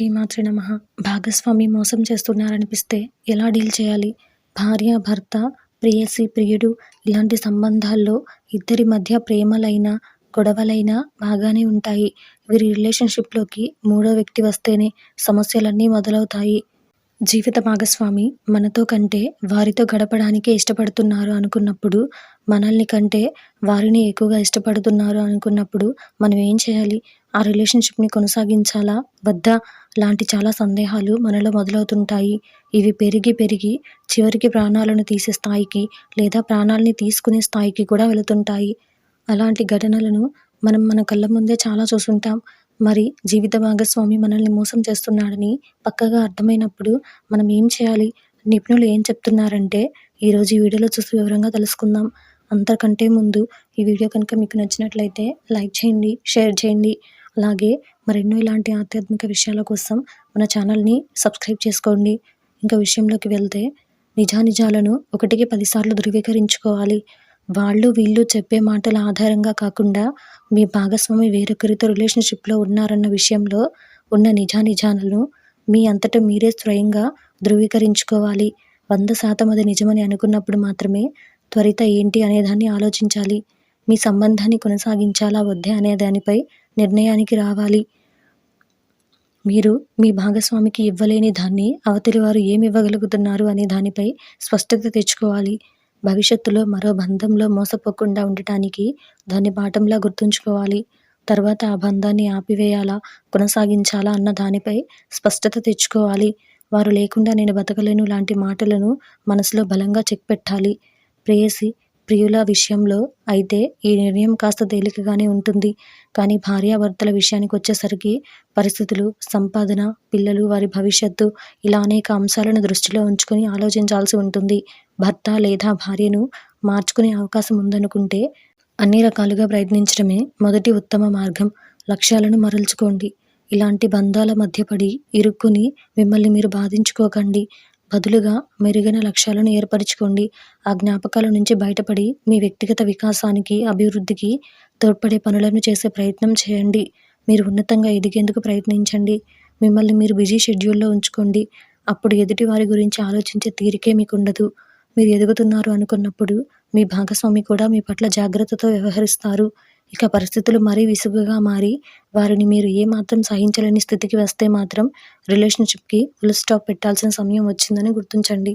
శ్రీమాత్రే నమః. భాగస్వామి మోసం చేస్తున్నారనిపిస్తే ఎలా డీల్ చేయాలి? భార్య, భర్త, ప్రేయసి, ప్రియుడు ఇలాంటి సంబంధాల్లో ఇద్దరి మధ్య ప్రేమలైనా, గొడవలైనా బాగానే ఉంటాయి. వీరి రిలేషన్‌షిప్‌లోకి మూడో వ్యక్తి వస్తేనే సమస్యలన్నీ మొదలవుతాయి. జీవిత భాగస్వామి మనతో కంటే వారితో గడపడానికే ఇష్టపడుతున్నారు అనుకున్నప్పుడు, మనల్ని కంటే వారిని ఎక్కువగా ఇష్టపడుతున్నారు అనుకున్నప్పుడు మనం ఏం చేయాలి? ఆ రిలేషన్‌షిప్‌ని కొనసాగించాలా? వద్దా? లాంటి చాలా సందేహాలు మనలో మొదలవుతుంటాయి. ఇవి పెరిగి పెరిగి చివరికి ప్రాణాలను తీసే స్థాయికి లేదా ప్రాణాల్ని తీసుకునే స్థాయికి కూడా వెళుతుంటాయి. అలాంటి ఘటనలను మనం మన కళ్ళ ముందే చాలా చూసుంటాం. మరి జీవిత భాగస్వామి మనల్ని మోసం చేస్తున్నాడని పక్కాగా అర్థమైనప్పుడు మనం ఏం చేయాలి? నిపుణులు ఏం చెప్తున్నారంటే ఈరోజు ఈ వీడియోలో చూసి వివరంగా తెలుసుకుందాం. అంతకంటే ముందు ఈ వీడియో కనుక మీకు నచ్చినట్లయితే లైక్ చేయండి, షేర్ చేయండి. అలాగే మరెన్నో ఇలాంటి ఆధ్యాత్మిక విషయాల కోసం మన ఛానల్‌ని సబ్స్క్రైబ్ చేసుకోండి. ఇంకా విషయంలోకి వెళ్తే నిజానిజాలను 1కి 10 సార్లు ధృవీకరించుకోవాలి. వాళ్ళు వీళ్ళు చెప్పే మాటల ఆధారంగా కాకుండా మీ భాగస్వామి వేరొకరితో రిలేషన్‌షిప్‌లో ఉన్నారన్న విషయంలో ఉన్న నిజానిజాలను మీ అంతట మీరే స్వయంగా ధృవీకరించుకోవాలి. 100% అది నిజమని అనుకున్నప్పుడు మాత్రమే త్వరిత ఏంటి అనేదాన్ని ఆలోచించాలి. మీ సంబంధాన్ని కొనసాగించాలా వద్దా అనే దానిపై నిర్ణయానికి రావాలి. మీరు మీ భాగస్వామికి ఇవ్వలేని దాన్ని అవతలి వారు ఏమి ఇవ్వగలుగుతున్నారు అనే దానిపై స్పష్టత తెచ్చుకోవాలి. భవిష్యత్తులో మరో బంధంలో మోసపోకుండా ఉండటానికి దాన్ని పాఠంలా గుర్తుంచుకోవాలి. తర్వాత ఆ బంధాన్ని ఆపివేయాలా, కొనసాగించాలా అన్న దానిపై స్పష్టత తెచ్చుకోవాలి. వారు లేకుండా నేను బతకలేను లాంటి మాటలను మనసులో బలంగా చెక్ పెట్టాలి. ప్రేయసి, ప్రియుల విషయంలో అయితే ఈ నిర్ణయం కాస్త తేలికగానే ఉంటుంది. కానీ భార్యాభర్తల విషయానికొచ్చేసరికి పరిస్థితులు, సంపాదన, పిల్లలు, వారి భవిష్యత్తు ఇలా అనేక అంశాలను దృష్టిలో ఉంచుకొని ఆలోచించాల్సి ఉంటుంది. భర్త లేదా భార్యను మార్చుకునే అవకాశం ఉందనుకుంటే అన్ని రకాలుగా ప్రయత్నించడమే మొదటి ఉత్తమ మార్గం. లక్ష్యాలను మరల్చుకోండి. ఇలాంటి బంధాల మధ్య పడి ఇరుక్కుని మిమ్మల్ని మీరు బాధించుకోకండి. బదులుగా మెరుగైన లక్ష్యాలను ఏర్పరచుకోండి. ఆ జ్ఞాపకాల నుంచి బయటపడి మీ వ్యక్తిగత వికాసానికి, అభివృద్ధికి తోడ్పడే పనులను చేసే ప్రయత్నం చేయండి. మీరు ఉన్నతంగా ఎదిగేందుకు ప్రయత్నించండి. మిమ్మల్ని మీరు బిజీ షెడ్యూల్‌లో ఉంచుకోండి. అప్పుడు ఎదుటి వారి గురించి ఆలోచించే తీరికే మీకుండదు. మీరు ఎదుగుతున్నారు అనుకున్నప్పుడు మీ భాగస్వామి కూడా మీ పట్ల జాగ్రత్తతో వ్యవహరిస్తారు. ఇక పరిస్థితులు మరీ విసుగుగా మారి వారిని మీరు ఏమాత్రం సహించలేని స్థితికి వస్తే మాత్రం రిలేషన్‌షిప్‌కి ఫుల్ స్టాప్ పెట్టాల్సిన సమయం వచ్చిందని గుర్తించండి.